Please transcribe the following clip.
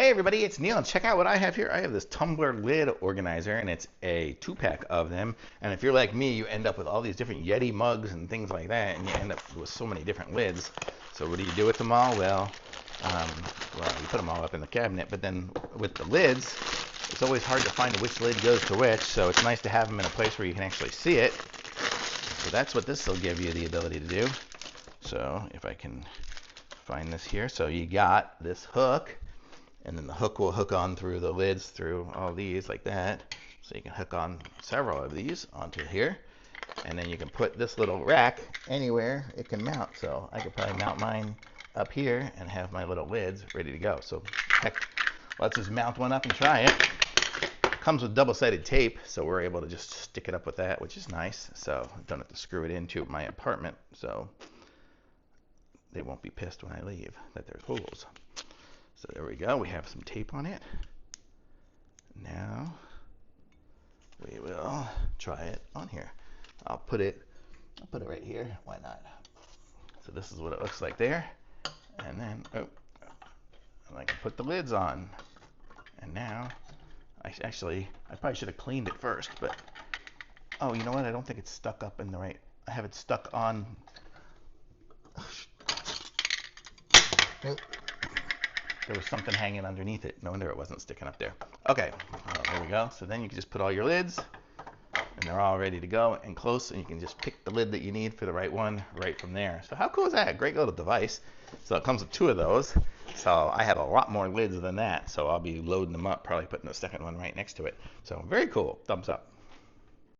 Hey everybody, it's Neil, and check out what I have here. I have this Tumbler lid organizer, and it's a 2-pack of them. And if you're like me, you end up with all these different Yeti mugs and things like that, and you end up with so many different lids. So what do you do with them all? Well, you put them all up in the cabinet, but then with the lids, it's always hard to find which lid goes to which, so it's nice to have them in a place where you can actually see it. So that's what this will give you the ability to do. So if I can find this here, so you got this hook, and then the hook will hook on through the lids through all these like that. So you can hook on several of these onto here, and then you can put this little rack anywhere it can mount. So I could probably mount mine up here and have my little lids ready to go. So heck, let's just mount one up and try it. Comes with double-sided tape, so we're able to just stick it up with that, which is nice. So I don't have to screw it into my apartment, so they won't be pissed when I leave that there's holes. So there we go. We have some tape on it. Now we will try it on here. I'll put it right here. Why not? So this is what it looks like there. And then I can put the lids on. And now I probably should have cleaned it first, but oh, you know what? I don't think it's stuck up in the right. I have it stuck on. There was something hanging underneath it. No wonder it wasn't sticking up there. Okay, there we go. So then you can just put all your lids, and they're all ready to go and close, and you can just pick the lid that you need for the right one right from there. So how cool is that? Great little device. So it comes with 2 of those. So I have a lot more lids than that. So I'll be loading them up, probably putting the second one right next to it. So very cool. Thumbs up.